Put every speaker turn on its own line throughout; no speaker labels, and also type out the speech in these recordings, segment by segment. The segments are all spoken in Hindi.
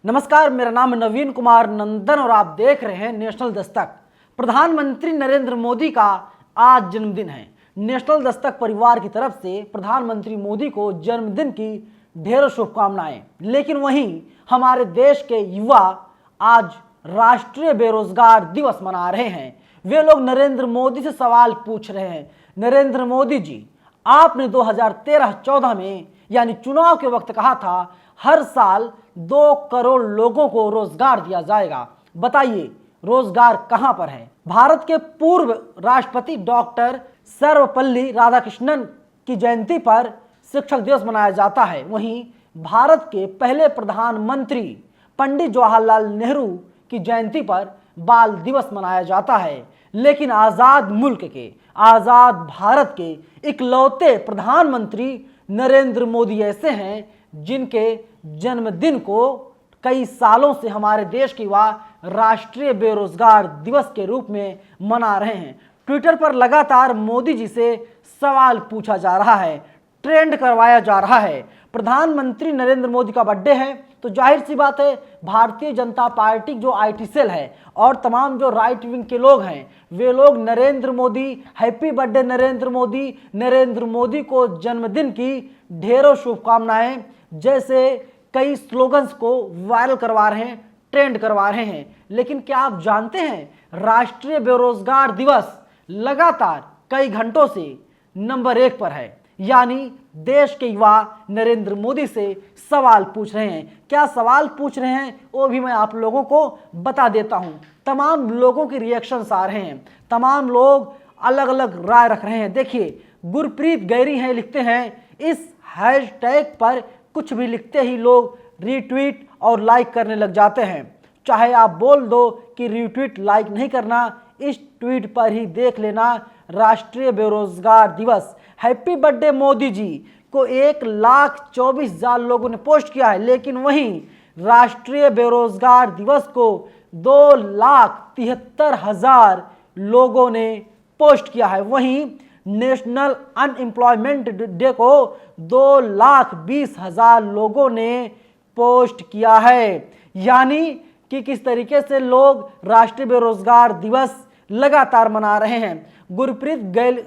नमस्कार, मेरा नाम है नवीन कुमार नंदन और आप देख रहे हैं नेशनल दस्तक। प्रधानमंत्री नरेंद्र मोदी का आज जन्मदिन है। नेशनल दस्तक परिवार की तरफ से प्रधानमंत्री मोदी को जन्मदिन की ढेरों शुभकामनाएं। लेकिन वहीं हमारे देश के युवा आज राष्ट्रीय बेरोजगार दिवस मना रहे हैं। वे लोग नरेंद्र मोदी से सवाल पूछ रहे हैं, नरेंद्र मोदी जी, आपने 2013-14 में यानी चुनाव के वक्त कहा था हर साल 2 करोड़ लोगों को रोजगार दिया जाएगा। बताइए रोजगार कहां पर है? भारत के पूर्व राष्ट्रपति डॉक्टर सर्वपल्ली राधाकृष्णन की जयंती पर शिक्षक दिवस मनाया जाता है। वहीं भारत के पहले प्रधानमंत्री पंडित जवाहरलाल नेहरू की जयंती पर बाल दिवस मनाया जाता है। लेकिन आजाद मुल्क के, आजाद भारत के इकलौते प्रधानमंत्री नरेंद्र मोदी ऐसे हैं जिनके जन्मदिन को कई सालों से हमारे देश के युवा राष्ट्रीय बेरोजगार दिवस के रूप में मना रहे हैं। ट्विटर पर लगातार मोदी जी से सवाल पूछा जा रहा है, ट्रेंड करवाया जा रहा है। प्रधानमंत्री नरेंद्र मोदी का बर्थडे है तो जाहिर सी बात है भारतीय जनता पार्टी जो आईटी सेल है और तमाम जो राइट विंग के लोग हैं वे लोग नरेंद्र मोदी, हैप्पी बर्थडे नरेंद्र मोदी को जन्मदिन की ढेरों शुभकामनाएं जैसे कई स्लोगन्स को वायरल करवा रहे हैं, ट्रेंड करवा रहे हैं। लेकिन क्या आप जानते हैं राष्ट्रीय बेरोजगार दिवस लगातार कई घंटों से नंबर 1 पर है। यानी देश के युवा नरेंद्र मोदी से सवाल पूछ रहे हैं। क्या सवाल पूछ रहे हैं वो भी मैं आप लोगों को बता देता हूं। तमाम लोगों के रिएक्शंस आ रहे हैं, तमाम लोग अलग अलग राय रख रहे हैं। देखिए गुरप्रीत गैरी हैं, लिखते हैं इस हैशटैग पर कुछ भी लिखते ही लोग रीट्वीट और लाइक करने लग जाते हैं। चाहे आप बोल दो कि रीट्वीट लाइक नहीं करना, इस ट्वीट पर ही देख लेना राष्ट्रीय बेरोजगार दिवस। हैप्पी बर्थडे मोदी जी को 1,24,000 लोगों ने पोस्ट किया है। लेकिन वहीं राष्ट्रीय बेरोजगार दिवस को 2,73,000 लोगों ने पोस्ट किया है। वहीं नेशनल अनएम्प्लॉयमेंट डे को 2,20,000 लोगों ने पोस्ट किया है। यानी कि किस तरीके से लोग राष्ट्रीय बेरोजगार दिवस लगातार मना रहे हैं। गुरप्रीत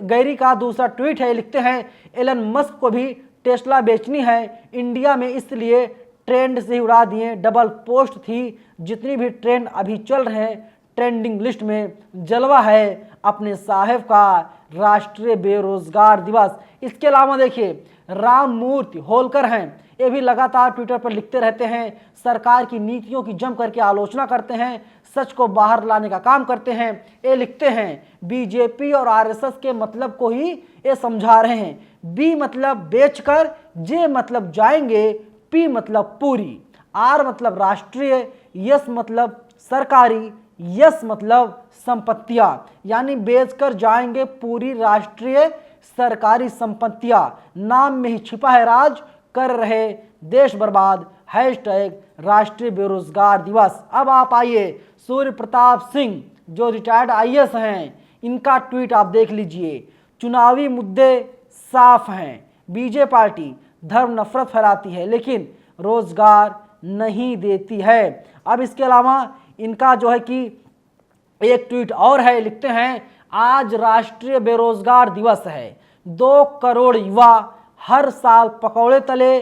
गैरी का दूसरा ट्वीट है, लिखते हैं एलन मस्क को भी टेस्ला बेचनी है इंडिया में, इसलिए ट्रेंड से उड़ा दिए। डबल पोस्ट थी। जितनी भी ट्रेंड अभी चल रहे हैं ट्रेंडिंग लिस्ट में जलवा है अपने साहेब का राष्ट्रीय बेरोजगार दिवस। इसके अलावा देखिए राममूर्ति होलकर हैं, ये भी लगातार ट्विटर पर लिखते रहते हैं, सरकार की नीतियों की जम करके आलोचना करते हैं, सच को बाहर लाने का काम करते हैं। ये लिखते हैं बीजेपी और आरएसएस के मतलब को ही ये समझा रहे हैं। बी मतलब बेचकर, जे मतलब जाएंगे, पी मतलब पूरी, आर मतलब राष्ट्रीय, यस मतलब सरकारी, यस मतलब संपत्तियां। यानी बेचकर जाएंगे पूरी राष्ट्रीय सरकारी संपत्तियां। नाम में ही छिपा है राज, कर रहे देश बर्बाद, हैशटैग राष्ट्रीय बेरोजगार दिवस। अब आप आइए सूर्य प्रताप सिंह जो रिटायर्ड आईएएस हैं, इनका ट्वीट आप देख लीजिए। चुनावी मुद्दे साफ हैं, बीजेपी पार्टी धर्म नफरत फैलाती है लेकिन रोजगार नहीं देती है। अब इसके अलावा इनका जो है कि एक ट्वीट और है, लिखते हैं आज राष्ट्रीय बेरोजगार दिवस है, 2 करोड़ युवा हर साल पकौड़े तले,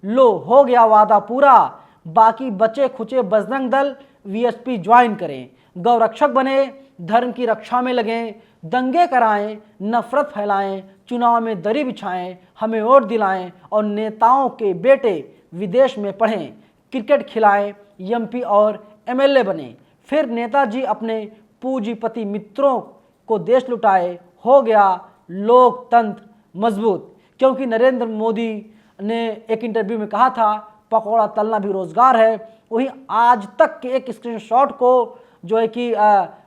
लो हो गया वादा पूरा, बाकी बचे खुचे बजरंग दल वीएसपी ज्वाइन करें, गौरक्षक बने, धर्म की रक्षा में लगें, दंगे कराएं, नफरत फैलाएं, चुनाव में दरी बिछाएं, हमें वोट दिलाएं और नेताओं के बेटे विदेश में पढ़ें, क्रिकेट खिलाएं, एमपी और एमएलए बने, फिर नेताजी अपने पूंजीपति मित्रों को देश लुटाए, हो गया लोकतंत्र मजबूत। क्योंकि नरेंद्र मोदी ने एक इंटरव्यू में कहा था पकौड़ा तलना भी रोजगार है। वहीं आज तक के एक स्क्रीनशॉट को जो है कि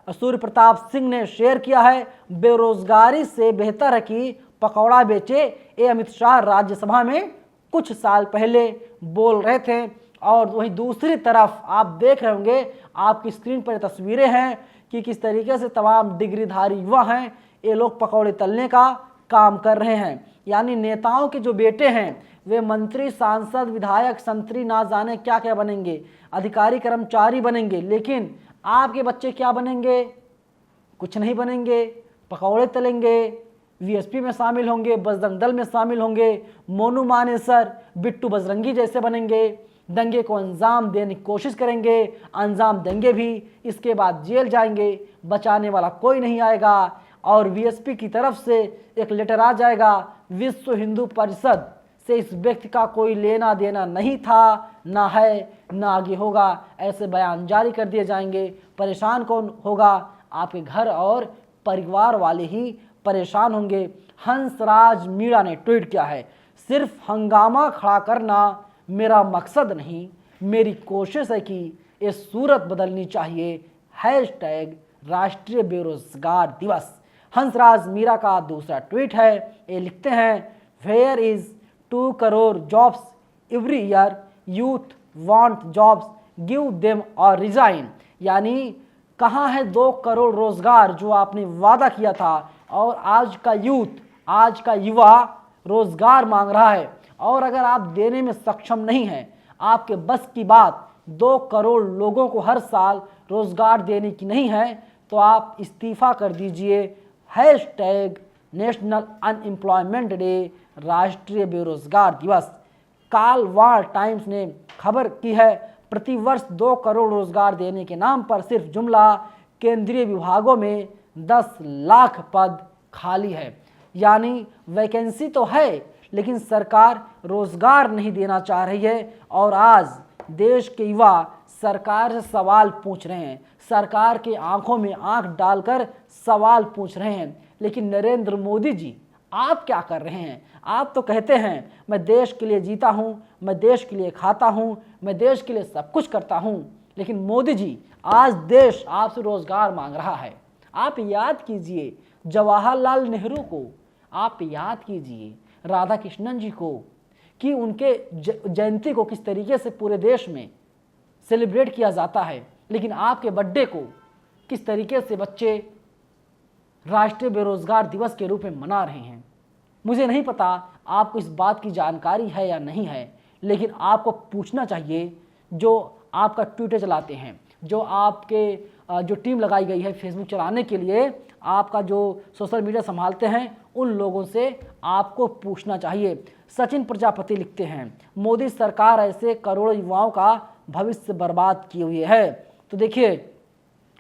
सूर्य प्रताप सिंह ने शेयर किया है। बेरोजगारी से बेहतर है कि पकौड़ा बेचे, ये अमित शाह राज्यसभा में कुछ साल पहले बोल रहे थे। और वहीं दूसरी तरफ आप देख रहे होंगे, आपकी स्क्रीन पर तस्वीरें हैं कि किस तरीके से तमाम डिग्रीधारी युवा हैं, ये लोग पकौड़े तलने का काम कर रहे हैं। यानी नेताओं के जो बेटे हैं वे मंत्री, सांसद, विधायक, संतरी ना जाने क्या क्या बनेंगे, अधिकारी, कर्मचारी बनेंगे, लेकिन आपके बच्चे क्या बनेंगे? कुछ नहीं बनेंगे। पकौड़े तलेंगे, वीएसपी में शामिल होंगे, बजरंग दल में शामिल होंगे, मोनू मानेसर, बिट्टू बजरंगी जैसे बनेंगे, दंगे को अंजाम देने की कोशिश करेंगे, अंजाम देंगे भी, इसके बाद जेल जाएंगे, बचाने वाला कोई नहीं आएगा। और वीएसपी की तरफ से एक लेटर आ जाएगा, विश्व हिंदू परिषद से इस व्यक्ति का कोई लेना देना नहीं था, ना है, ना आगे होगा, ऐसे बयान जारी कर दिए जाएंगे। परेशान कौन होगा? आपके घर और परिवार वाले ही परेशान होंगे। हंसराज मीणा ने ट्वीट किया है, सिर्फ हंगामा खड़ा करना मेरा मकसद नहीं, मेरी कोशिश है कि ये सूरत बदलनी चाहिए। हैशटैग राष्ट्रीय बेरोजगार दिवस। हंसराज मीणा का दूसरा ट्वीट है, ये लिखते हैं, where is 2 crore jobs every year, youth want jobs, give them और रिजाइन। यानी कहाँ है 2 करोड़ रोजगार जो आपने वादा किया था, और आज का यूथ, आज का युवा रोजगार मांग रहा है, और अगर आप देने में सक्षम नहीं हैं, आपके बस की बात 2 करोड़ लोगों को हर साल रोजगार देने की नहीं है, तो आप इस्तीफा कर दीजिए। हैशटैग नेशनल अनएम्प्लॉयमेंट डे, राष्ट्रीय बेरोजगार दिवस। कालवार टाइम्स ने खबर की है, प्रतिवर्ष 2 करोड़ रोजगार देने के नाम पर सिर्फ जुमला, केंद्रीय विभागों में 10 लाख पद खाली है। यानी वैकेंसी तो है, लेकिन सरकार रोजगार नहीं देना चाह रही है। और आज देश के युवा सरकार से सवाल पूछ रहे हैं, सरकार के आंखों में आंख डालकर सवाल पूछ रहे हैं, लेकिन नरेंद्र मोदी जी आप क्या कर रहे हैं? आप तो कहते हैं मैं देश के लिए जीता हूं, मैं देश के लिए खाता हूं, मैं देश के लिए सब कुछ करता हूं, लेकिन मोदी जी आज देश आपसे रोजगार मांग रहा है। आप याद कीजिए जवाहरलाल नेहरू को, आप याद कीजिए राधा कृष्णन जी को, कि उनके जयंती को किस तरीके से पूरे देश में सेलिब्रेट किया जाता है, लेकिन आपके बर्थडे को किस तरीके से बच्चे राष्ट्रीय बेरोजगार दिवस के रूप में मना रहे हैं। मुझे नहीं पता आपको इस बात की जानकारी है या नहीं है, लेकिन आपको पूछना चाहिए जो आपका ट्विटर चलाते हैं, जो आपके जो टीम लगाई गई है फेसबुक चलाने के लिए, आपका जो सोशल मीडिया संभालते हैं, उन लोगों से आपको पूछना चाहिए। सचिन प्रजापति लिखते हैं, मोदी सरकार ऐसे करोड़ों युवाओं का भविष्य बर्बाद किए हुए है। तो देखिए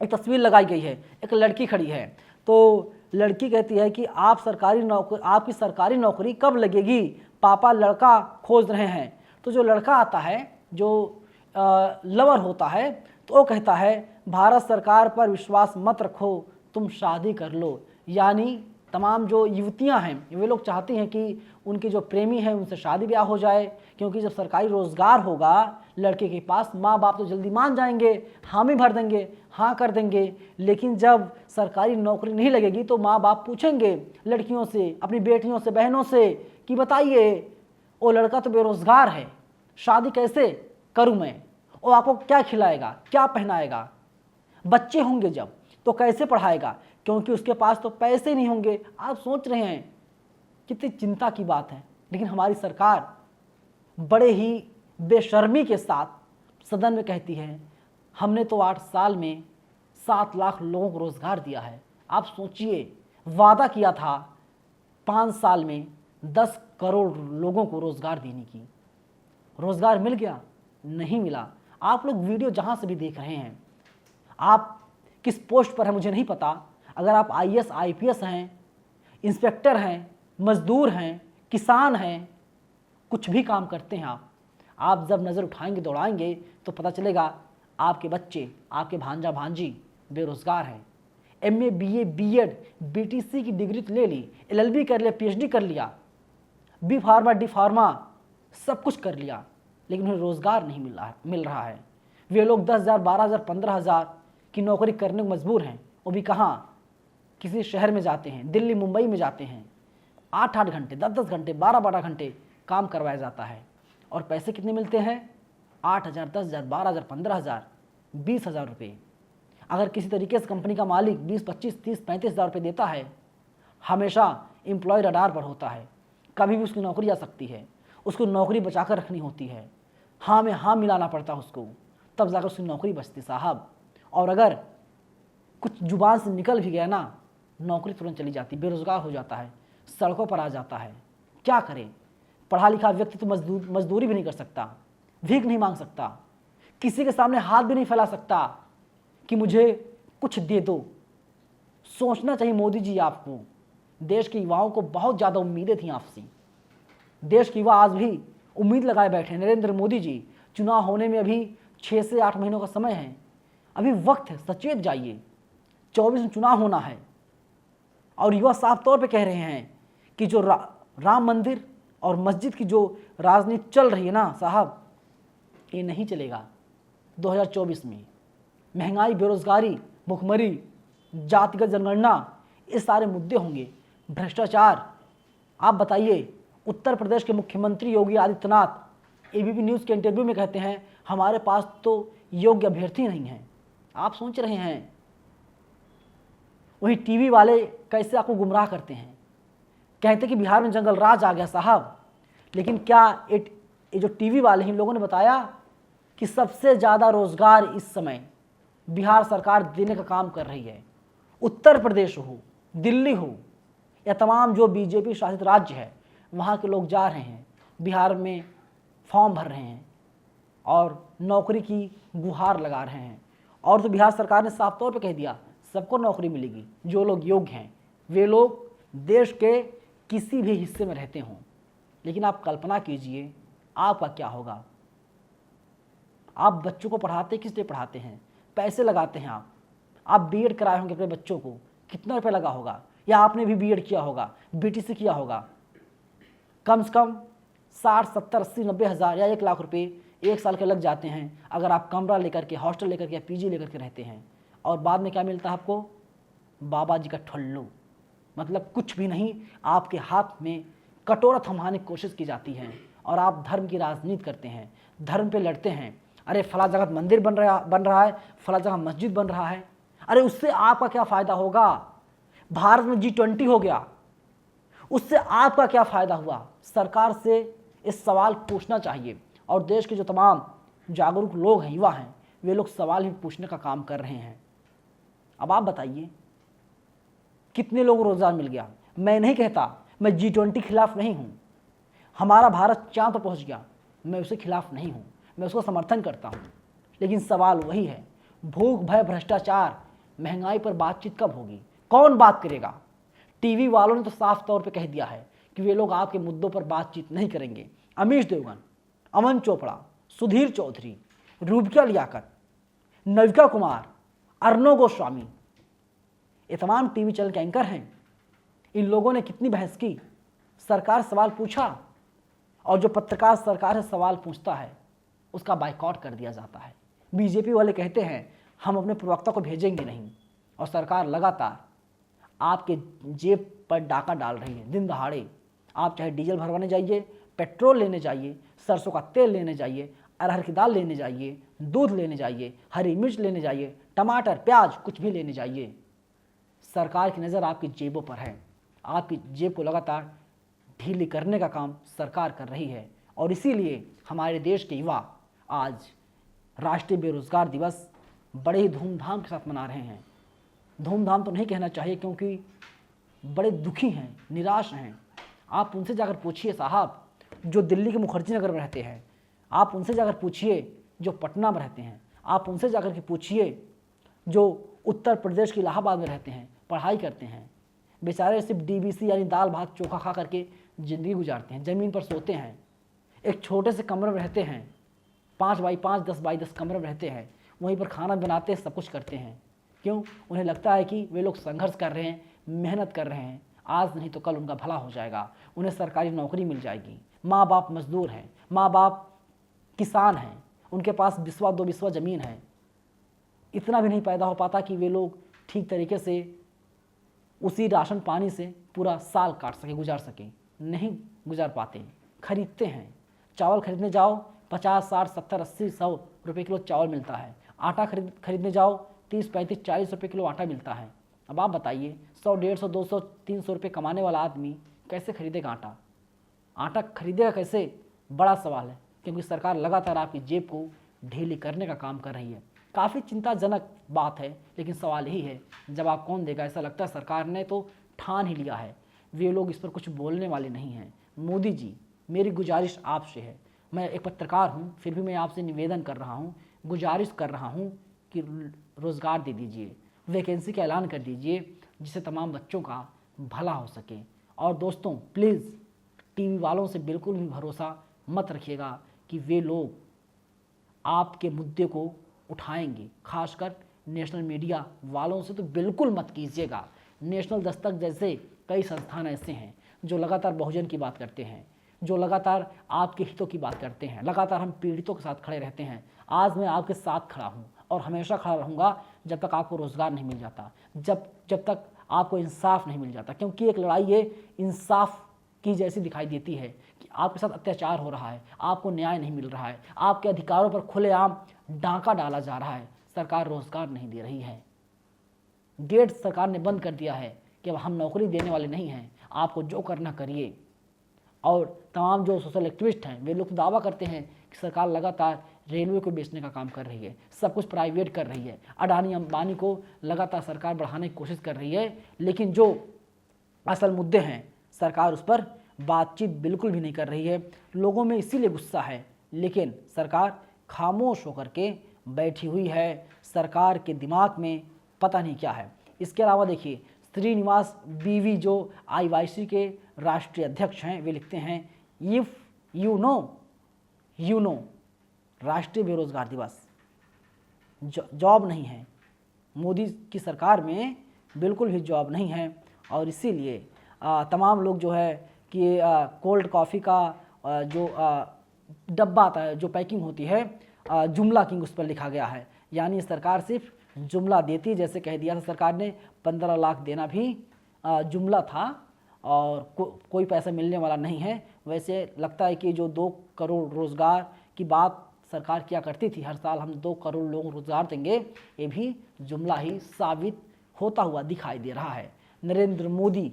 एक तस्वीर लगाई गई है, एक लड़की खड़ी है, तो लड़की कहती है कि आपकी सरकारी नौकरी कब लगेगी, पापा लड़का खोज रहे हैं। तो जो लड़का आता है, जो लवर होता है, तो वो कहता है भारत सरकार पर विश्वास मत रखो, तुम शादी कर लो। यानी तमाम जो युवतियां हैं वे लोग चाहती हैं कि उनके जो प्रेमी हैं उनसे शादी ब्याह हो जाए, क्योंकि जब सरकारी रोजगार होगा लड़के के पास, माँ बाप तो जल्दी मान जाएंगे, हामी भर देंगे, हाँ कर देंगे। लेकिन जब सरकारी नौकरी नहीं लगेगी तो माँ बाप पूछेंगे लड़कियों से, अपनी बेटियों से, बहनों से कि बताइए वो लड़का तो बेरोजगार है, शादी कैसे करूँ मैं, वो आपको क्या खिलाएगा, क्या पहनाएगा, बच्चे होंगे जब तो कैसे पढ़ाएगा, क्योंकि उसके पास तो पैसे नहीं होंगे। आप सोच रहे हैं कितनी चिंता की बात है। लेकिन हमारी सरकार बड़े ही बेशर्मी के साथ सदन में कहती है हमने तो 8 साल में 7 लाख लोगों को रोजगार दिया है। आप सोचिए, वादा किया था 5 साल में 10 करोड़ लोगों को रोजगार देने की, रोजगार मिल गया? नहीं मिला। आप लोग वीडियो जहां से भी देख रहे हैं, आप किस पोस्ट पर है मुझे नहीं पता, अगर आप आईएएस आईपीएस हैं, इंस्पेक्टर हैं, मजदूर हैं, किसान हैं, कुछ भी काम करते हैं आप जब नज़र उठाएंगे दौड़ाएंगे तो पता चलेगा आपके बच्चे, आपके भांजा भांजी बेरोजगार हैं। एमए बीए बीएड बीटीसी की डिग्री तो ले ली, एलएलबी कर लिया, पीएचडी कर लिया, बी फार्मा डी फार्मा सब कुछ कर लिया, लेकिन उन्हें रोजगार नहीं मिल रहा है। वे लोग 10,000 12,000 15,000 की नौकरी करने को मजबूर हैं। वो भी कहाँ, किसी शहर में जाते हैं, दिल्ली मुंबई में जाते हैं, 8-8 घंटे 10-10 घंटे 12-12 घंटे काम करवाया जाता है, और पैसे कितने मिलते हैं? 8,000 10,000 12,000 15,000 20,000 रुपये। अगर किसी तरीके से कंपनी का मालिक 20 25 30 35,000 रुपये देता है, हमेशा एम्प्लॉय रडार पर होता है कभी भी उसकी नौकरी जा सकती है, उसको नौकरी बचा कर रखनी होती है, हाँ में हाँ मिलाना पड़ता है उसको, तब जाकर उसकी नौकरी बचती साहब। और अगर कुछ जुबान से निकल भी गया ना, नौकरी तुरंत चली जाती, बेरोजगार हो जाता है, सड़कों पर आ जाता है। क्या करे, पढ़ा लिखा व्यक्ति तो मजदूरी भी नहीं कर सकता, भीख नहीं मांग सकता, किसी के सामने हाथ भी नहीं फैला सकता कि मुझे कुछ दे दो। सोचना चाहिए मोदी जी आपको, देश के युवाओं को बहुत ज़्यादा उम्मीदें थी आपसे। देश के युवा आज भी उम्मीद लगाए बैठे हैं। नरेंद्र मोदी जी, चुनाव होने में अभी 6 से 8 महीनों का समय है, अभी वक्त है, सचेत जाइए। 24 में चुनाव होना है और युवा साफ तौर पे कह रहे हैं कि जो राम मंदिर और मस्जिद की जो राजनीति चल रही है ना साहब, ये नहीं चलेगा 2024 में। महंगाई, बेरोजगारी, भुखमरी, जातिगत जनगणना, ये सारे मुद्दे होंगे। भ्रष्टाचार, आप बताइए, उत्तर प्रदेश के मुख्यमंत्री योगी आदित्यनाथ एबीपी न्यूज़ के इंटरव्यू में कहते हैं हमारे पास तो योग्य अभ्यर्थी नहीं हैं। आप सोच रहे हैं वही टीवी वाले कैसे आपको गुमराह करते हैं, कहते कि बिहार में जंगल राज आ गया साहब। लेकिन क्या ये जो टीवी वाले हैं, इन लोगों ने बताया कि सबसे ज़्यादा रोजगार इस समय बिहार सरकार देने का काम कर रही है। उत्तर प्रदेश हो, दिल्ली हो, या तमाम जो बीजेपी शासित राज्य है, वहाँ के लोग जा रहे हैं, बिहार में फॉर्म भर रहे हैं और नौकरी की गुहार लगा रहे हैं। और तो बिहार सरकार ने साफ तौर पे कह दिया सबको नौकरी मिलेगी, जो लोग योग्य हैं, वे लोग देश के किसी भी हिस्से में रहते हों। लेकिन आप कल्पना कीजिए आपका क्या होगा। आप बच्चों को पढ़ाते किस लिए पढ़ाते हैं, पैसे लगाते हैं आप बीएड कराए होंगे अपने बच्चों को, कितना रुपये लगा होगा, या आपने भी बीएड किया होगा, बीटीसी किया होगा, कम से कम 60, 70, 80, 90 हज़ार या 1 लाख रुपए 1 साल के लग जाते हैं अगर आप कमरा लेकर के, हॉस्टल लेकर के या पीजी लेकर के रहते हैं। और बाद में क्या मिलता है आपको, बाबा जी का ठुल्लू, मतलब कुछ भी नहीं। आपके हाथ में कटोरा थमाने की कोशिश की जाती है और आप धर्म की राजनीति करते हैं, धर्म पे लड़ते हैं। अरे फला जगह मंदिर बन रहा है, फला जगह मस्जिद बन रहा है, अरे उससे आपका क्या फ़ायदा होगा। भारत में G20 हो गया, उससे आपका क्या फ़ायदा हुआ। सरकार से इस सवाल पूछना चाहिए और देश के जो तमाम जागरूक लोग हैं, युवा हैं, वे लोग सवाल भी पूछने का काम कर रहे हैं। अब आप बताइए कितने लोगों को रोजगार मिल गया। मैं नहीं कहता, मैं G20 खिलाफ नहीं हूँ, हमारा भारत चांद पर पहुँच गया, मैं उसके खिलाफ नहीं हूँ, मैं उसका समर्थन करता हूँ। लेकिन सवाल वही है, भूख, भय, भ्रष्टाचार, महंगाई पर बातचीत कब होगी, कौन बात करेगा। टीवी वालों ने तो साफ तौर पे कह दिया है कि वे लोग आपके मुद्दों पर बातचीत नहीं करेंगे। अमीश देवगन, अमन चोपड़ा, सुधीर चौधरी, रूबिका लियाकत, नविका कुमार, अर्णव गोस्वामी, ये तमाम टीवी चैनल के एंकर हैं। इन लोगों ने कितनी बहस की, सरकार सवाल पूछा और जो पत्रकार सरकार से सवाल पूछता है उसका बाइकआउट कर दिया जाता है। बीजेपी वाले कहते हैं हम अपने प्रवक्ता को भेजेंगे नहीं, और सरकार लगातार आपके जेब पर डाका डाल रही है दिन दहाड़े। आप चाहे डीजल भरवाने जाइए, पेट्रोल लेने जाइए, सरसों का तेल लेने जाइए, अरहर की दाल लेने जाइए, दूध लेने जाइए, हरी मिर्च लेने जाइए, टमाटर, प्याज, कुछ भी लेने जाइए, सरकार की नज़र आपकी जेबों पर है। आपकी जेब को लगातार ढीली करने का काम सरकार कर रही है। और इसीलिए हमारे देश के युवा आज राष्ट्रीय बेरोजगार दिवस बड़े ही धूमधाम के साथ मना रहे हैं। धूमधाम तो नहीं कहना चाहिए क्योंकि बड़े दुखी हैं, निराश हैं। आप उनसे जाकर पूछिए साहब जो दिल्ली के मुखर्जी नगर में रहते हैं, आप उनसे जाकर पूछिए जो पटना में रहते हैं, आप उनसे जाकर के पूछिए जो उत्तर प्रदेश के इलाहाबाद में रहते हैं, पढ़ाई करते हैं, बेचारे सिर्फ डीबीसी यानी दाल भात चोखा खा करके ज़िंदगी गुजारते हैं, ज़मीन पर सोते हैं, एक छोटे से कमरे में रहते हैं, 5 बाई 5, 10 बाई 10 कमरे में रहते हैं, वहीं पर खाना बनाते हैं, सब कुछ करते हैं। क्यों? उन्हें लगता है कि वे लोग संघर्ष कर रहे हैं, मेहनत कर रहे हैं, आज नहीं तो कल उनका भला हो जाएगा, उन्हें सरकारी नौकरी मिल जाएगी। माँ बाप मजदूर हैं, माँ बाप किसान हैं, उनके पास बिस्वा 2 बिस्वा ज़मीन है, इतना भी नहीं पैदा हो पाता कि वे लोग ठीक तरीके से उसी राशन पानी से पूरा साल काट सके, गुजार सके, नहीं गुजार पाते। खरीदते हैं, चावल खरीदने जाओ 50, 60, 70, 80, 100 रुपये किलो चावल मिलता है। आटा खरीदने जाओ 30, 35, 40 रुपये किलो आटा मिलता है। अब आप बताइए 100, 150, 200, 300 रुपये कमाने वाला आदमी कैसे खरीदेगा आटा? आटा खरीदेगा कैसे, बड़ा सवाल है, क्योंकि सरकार लगातार आपकी जेब को ढीली करने का काम कर रही है। काफ़ी चिंताजनक बात है, लेकिन सवाल यही है जवाब कौन देगा। ऐसा लगता है सरकार ने तो ठान ही लिया है, वे लोग इस पर कुछ बोलने वाले नहीं हैं। मोदी जी, मेरी गुजारिश आपसे है, मैं एक पत्रकार हूँ, फिर भी मैं आपसे निवेदन कर रहा हूँ, गुजारिश कर रहा हूँ कि रोज़गार दे दीजिए, वैकेंसी का ऐलान कर दीजिए, जिससे तमाम बच्चों का भला हो सके। और दोस्तों प्लीज़ टीवी वालों से बिल्कुल भी भरोसा मत रखिएगा कि वे लोग आपके मुद्दे को उठाएंगे, खासकर नेशनल मीडिया वालों से तो बिल्कुल मत कीजिएगा। नेशनल दस्तक जैसे कई संस्थान ऐसे हैं जो लगातार बहुजन की बात करते हैं, जो लगातार आपके हितों की बात करते हैं, लगातार हम पीड़ितों के साथ खड़े रहते हैं। आज मैं आपके साथ खड़ा हूँ और हमेशा खड़ा रहूँगा जब तक आपको रोज़गार नहीं मिल जाता, जब तक आपको इंसाफ नहीं मिल जाता। क्योंकि एक लड़ाई ये इंसाफ की जैसी दिखाई देती है कि आपके साथ अत्याचार हो रहा है, आपको न्याय नहीं मिल रहा है, आपके अधिकारों पर खुलेआम डांका डाला जा रहा है, सरकार रोज़गार नहीं दे रही है, गेट सरकार ने बंद कर दिया है कि अब हम नौकरी देने वाले नहीं हैं, आपको जो करना करिए। और तमाम जो सोशल एक्टिविस्ट हैं वे लोग तो दावा करते हैं कि सरकार लगातार रेलवे को बेचने का काम कर रही है, सब कुछ प्राइवेट कर रही है, अडानी अंबानी को लगातार सरकार बढ़ाने की कोशिश कर रही है। लेकिन जो असल मुद्दे हैं सरकार उस पर बातचीत बिल्कुल भी नहीं कर रही है। लोगों में इसीलिए गुस्सा है, लेकिन सरकार खामोश होकर के बैठी हुई है। सरकार के दिमाग में पता नहीं क्या है। इसके अलावा देखिए, श्रीनिवास बीवी जो IYC के राष्ट्रीय अध्यक्ष हैं, वे लिखते हैं इफ़ यू नो राष्ट्रीय बेरोजगार दिवस, जॉब नहीं है, मोदी की सरकार में बिल्कुल भी जॉब नहीं है। और इसीलिए तमाम लोग जो है कि कोल्ड कॉफ़ी का जो डब्बा आता है, जो पैकिंग होती है, जुमला किंग उस पर लिखा गया है। यानी सरकार सिर्फ जुमला देती, जैसे कह दिया था सरकार ने 15 लाख देना भी जुमला था और कोई पैसा मिलने वाला नहीं है। वैसे लगता है कि जो 2 करोड़ रोज़गार की बात सरकार किया करती थी, हर साल हम 2 करोड़ लोगों को रोज़गार देंगे, ये भी जुमला ही साबित होता हुआ दिखाई दे रहा है। नरेंद्र मोदी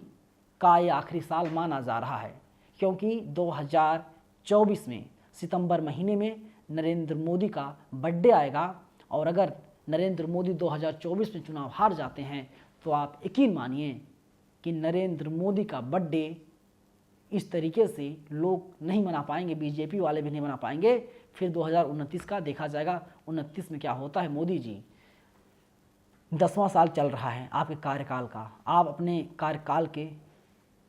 का ये आखिरी साल माना जा रहा है, क्योंकि 2024 में सितंबर महीने में नरेंद्र मोदी का बर्थडे आएगा। और अगर नरेंद्र मोदी 2024 में चुनाव हार जाते हैं तो आप यकीन मानिए कि नरेंद्र मोदी का बर्थडे इस तरीके से लोग नहीं मना पाएंगे, बीजेपी वाले भी नहीं मना पाएंगे। फिर 2029 का देखा जाएगा, 29 में क्या होता है। मोदी जी 10वां साल चल रहा है आपके कार्यकाल का, आप अपने कार्यकाल के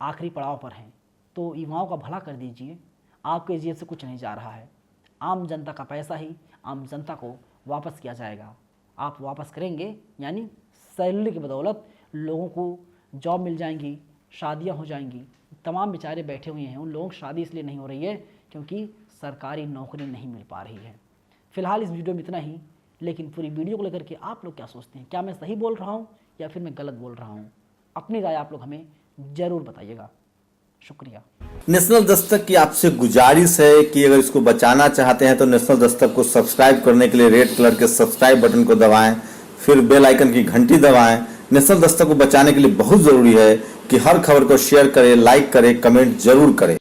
आखिरी पड़ाव पर हैं, तो युवाओं का भला कर दीजिए। आपके जेब से कुछ नहीं जा रहा है, आम जनता का पैसा ही आम जनता को वापस किया जाएगा। आप वापस करेंगे, यानी सैलरी की बदौलत लोगों को जॉब मिल जाएंगी, शादियां हो जाएंगी। तमाम बेचारे बैठे हुए हैं, उन लोगों की शादी इसलिए नहीं हो रही है क्योंकि सरकारी नौकरी नहीं मिल पा रही है। फिलहाल इस वीडियो में इतना ही, लेकिन पूरी वीडियो को लेकर के आप लोग क्या सोचते हैं? क्या मैं सही बोल रहा हूँ या फिर मैं गलत बोल रहा हूँ? अपनी राय आप लोग हमें ज़रूर बताइएगा। शुक्रिया।
नेशनल दस्तक की आपसे गुजारिश है कि अगर इसको बचाना चाहते हैं तो नेशनल दस्तक को सब्सक्राइब करने के लिए रेड कलर के सब्सक्राइब बटन को दबाएं, फिर बेल आइकन की घंटी दबाएं। नेशनल दस्तक को बचाने के लिए बहुत जरूरी है कि हर खबर को शेयर करें, लाइक करें, कमेंट जरूर करें।